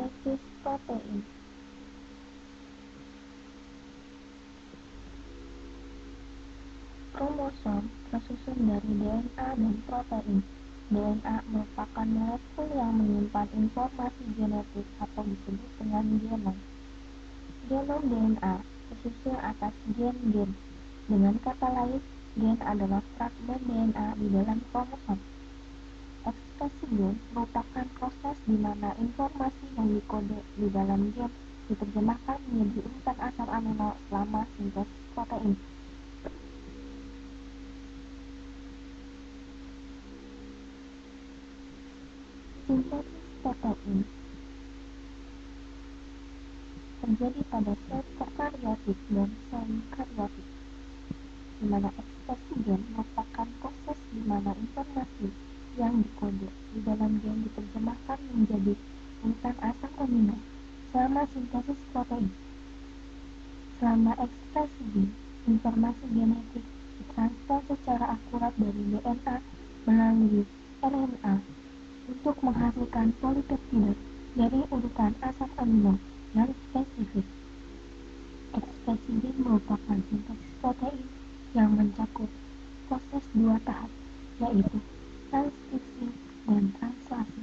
sintesis protein. Kromosom tersusun dari DNA dan protein. DNA merupakan molekul yang menyimpan informasi genetik atau disebut dengan genom. Genom DNA tersusun atas gen-gen. Dengan kata lain, gen adalah fragmen DNA di dalam kromosom. Ekspresi gen merupakan proses di mana informasi yang dikode di dalam gen diterjemahkan menjadi urutan asam amino selama sintesis protein. Sintesis protein terjadi pada sel prokaryotik dan sel eukaryotik, di mana ekspresi gen merupakan proses di mana informasi yang dikode di dalam gen diterjemahkan menjadi urutan asam amino selama sintesis protein. Selama ekspresi gen, informasi genetik ditransfer secara akurat dari DNA melalui RNA untuk menghasilkan polipeptida dari urutan asam amino yang spesifik. Ekspresi gen merupakan sintesis protein yang mencakup proses dua tahap, yaitu transkripsi dan translasi.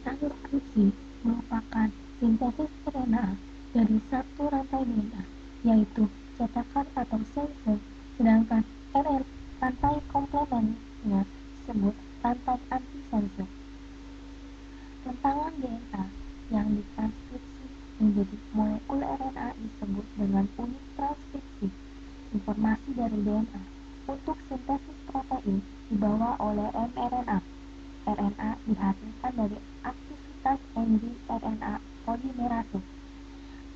Transkripsi merupakan sintesis RNA dari satu rantai DNA, yaitu cetakan atau sense, sedangkan rantai komplemennya disebut rantai antisense. Rentangan DNA yang ditranskripsi menjadi molekul RNA disebut dengan unit transkripsi. Informasi dari DNA untuk sintesis protein dibawa oleh mRNA. RNA dihasilkan dari aktivitas enzim RNA polimerase.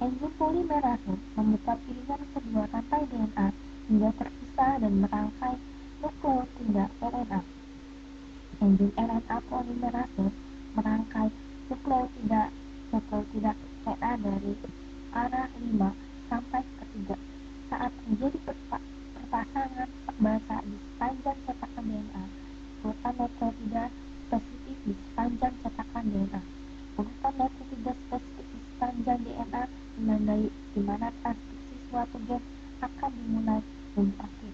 Enzim polimerase membuka piringan kedua rantai DNA hingga terpisah dan merangkai nukleotida RNA. Enzim RNA polimerase merangkai nukleotida RNA dari arah 5 sampai ke 3. Saat terjadi perpasangan perbasa di sepanjang cetakan DNA, urutan nukleotida spesifik di sepanjang cetakan DNA. Urutan nukleotida spesifik di sepanjang DNA menandai di mana transkripsi suatu gen akan dimulai dan berakhir.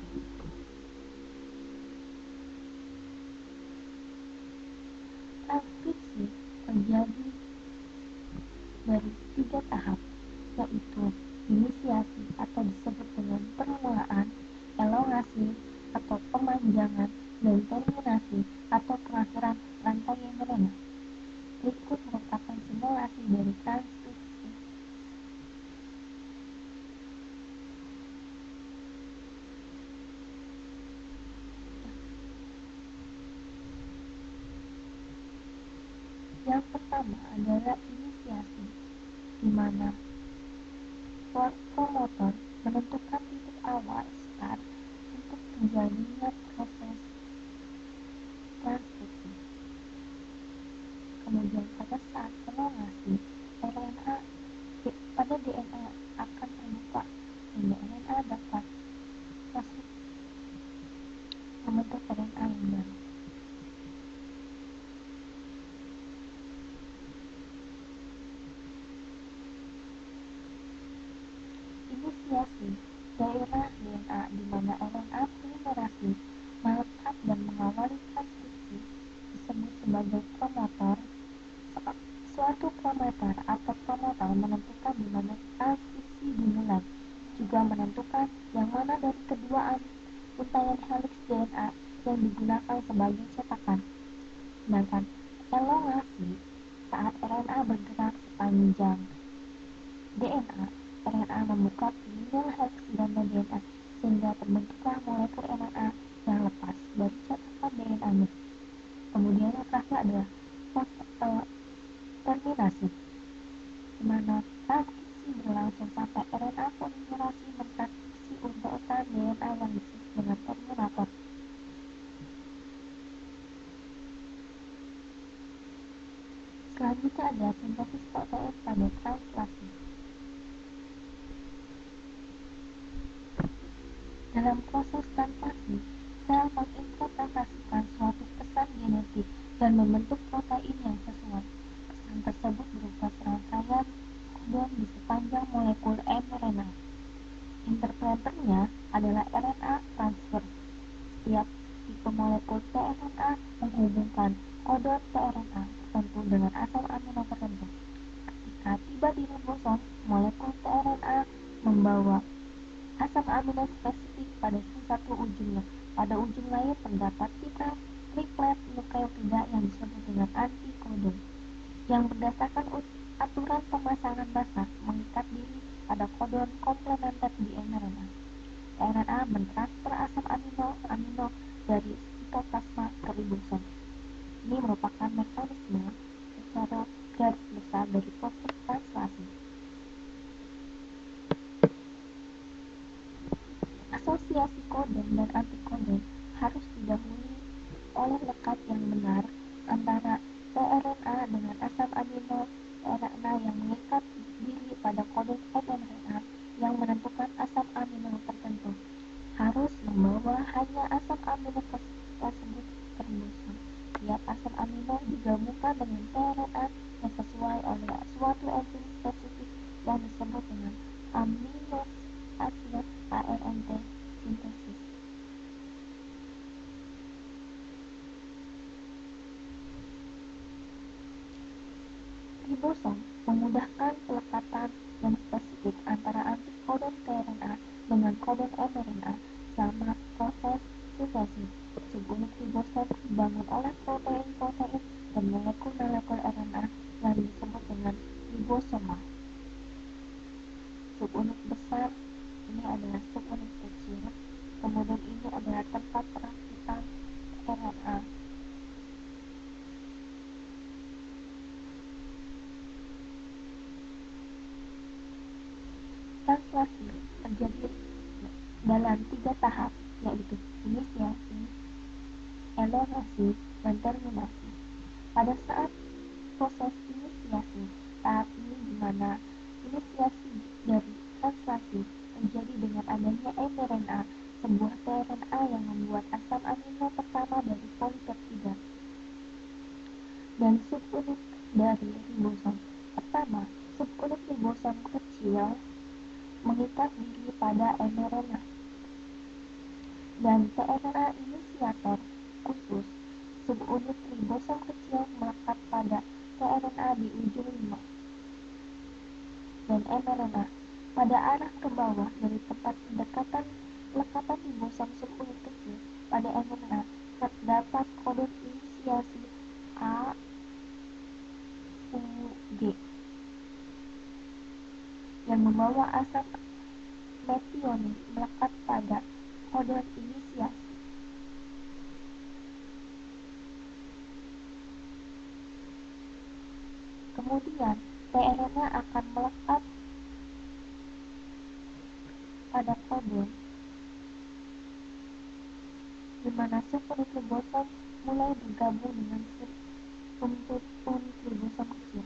Transkripsi terjadi dari 3 tahap, yaitu inisiasi atau disebut dengan permulaan, elongasi atau pemanjangan, dan terminasi atau pengakhiran rantai mRNA. Berikut merupakan simulasi dari transkripsi. Yang pertama adalah inisiasi, di mana promotor menentukan titik awal start untuk terjadinya proses transkripsi. Kemudian pada saat elongasi, RNA pada DNA akan terbuka sehingga RNA dapat masuk membentuk RNA yang baru. Inisiasi daerah DNA di mana RNA polimerase melekat dan mengawali transkripsi disebut sebagai promotor. Suatu promotor atau promotor menentukan di mana transkripsi dimulai, juga menentukan yang mana dari kedua untaian heliks DNA yang digunakan sebagai cetakan. Sedangkan elongasi saat RNA bergerak sepanjang DNA, RNA membuka piringan heliks ganda DNA sehingga terbentuklah molekul RNA yang lepas dari cetakan DNA-nya. Kemudian yang terakhir adalah terminasi, di mana transkripsi berlangsung sampai RNA polimerase mentranskripsi urutan DNA yang disebut dengan terminator. Selanjutnya adalah sintesis protein pada translasi. Dalam proses translasi, sel menginterpretasikan suatu dan membentuk protein yang sesuai. Pesan tersebut berupa serangkaian kodon di sepanjang molekul mRNA. Interpreternya adalah RNA transfer. Setiap tipe molekul tRNA menghubungkan kodon tRNA tertentu dengan asam amino tertentu. Ketika tiba di ribosom, molekul tRNA membawa asam amino spesifik pada satu ujungnya. Pada ujung lain terdapat triplet nukleotida yang disebut dengan antikodon, yang berdasarkan aturan pemasangan basa mengikat diri pada kodon komplementer di mRNA. RNA mentransfer asam amino dari sitoplasma ke ribosom. Ini merupakan mekanisme secara garis besar dari proses translasi. Asosiasi kodon dan antikodon harus didahului oleh lekat yang benar antara tRNA dengan asam amino tRNA yang mengikat diri pada kodon mRNA yang menentukan asam amino tertentu harus membawa hanya asam amino tersebut ke ribosom. Tiap asam amino digabungkan dengan tRNA yang sesuai oleh suatu enzim spesifik yang disebut dengan amino acid ARNT sintesis. Ribosom memudahkan pelekatan yang spesifik antara antikodon tRNA dengan kodon mRNA selama proses sintesis. Subunit ribosom dibangun oleh protein-protein dan molekul-molekul RNA yang disebut dengan ribosoma. Subunit besar ini adalah subunit kecil, kemudian ini adalah tempat perakitan RNA. Translasi terjadi dalam 3 tahap, yaitu inisiasi, elongasi, dan terminasi. Pada saat proses inisiasi, tahap ini di mana inisiasi dari translasi terjadi dengan adanya mRNA, sebuah tRNA yang membuat asam amino pertama dari polipeptida dan subunit dari ribosom. Pertama, subunit ribosom kecil mengikat diri pada mRNA dan tRNA inisiator khusus. Subunit ribosom kecil melekat pada tRNA di ujung 5 dan mRNA pada arah ke bawah dari tempat pendekatan pelekatan ribosom subunit kecil pada mRNA terdapat kodon inisiasi A, U, G yang membawa asam metionin melekat pada kodon inisiasi. Kemudian tRNA akan melekat pada kodon di mana subunit ribosom mulai bergabung dengan subunit ribosom kecil.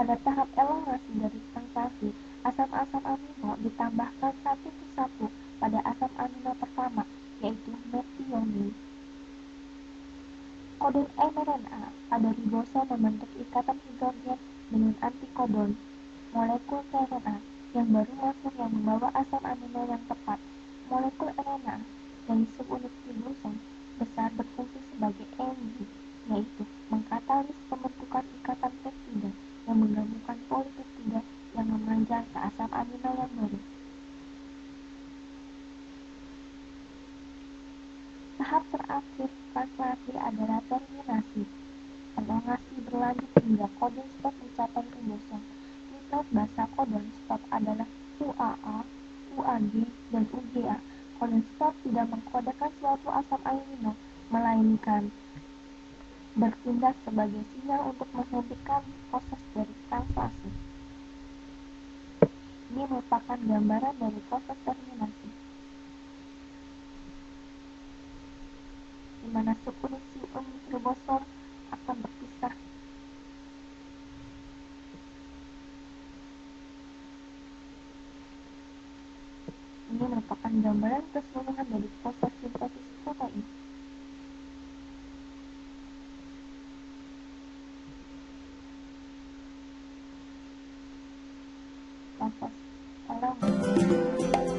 Pada tahap elongasi dari translasi, asam-asam amino ditambahkan satu persatu pada asam amino pertama, yaitu metionin. Kodon mRNA pada ribosom membentuk ikatan hidrogen dengan antikodon molekul tRNA yang baru masuk yang membawa asam amino yang tepat. Molekul RNA dari subunit ribosom besar berfungsi sebagai enzim, yaitu mengkatalis pembentukan ikatan peptida yang menggabungkan polipeptida yang memanjang ke asam amino yang baru. Tahap terakhir translasi adalah terminasi. Elongasi berlanjut hingga kodon stop mencapai ribosom. Nukleot basa kodon stop adalah UAA, UAG, dan UGA. Kodon stop tidak mengkodekan suatu asam amino, melainkan bertindak sebagai sinyal untuk menghentikan proses dari translasi. Ini merupakan gambaran dari proses terminasi, di mana subunit ribosom akan berpisah. Ini merupakan gambaran keseluruhan dari proses sintesis protein. Proses telomer.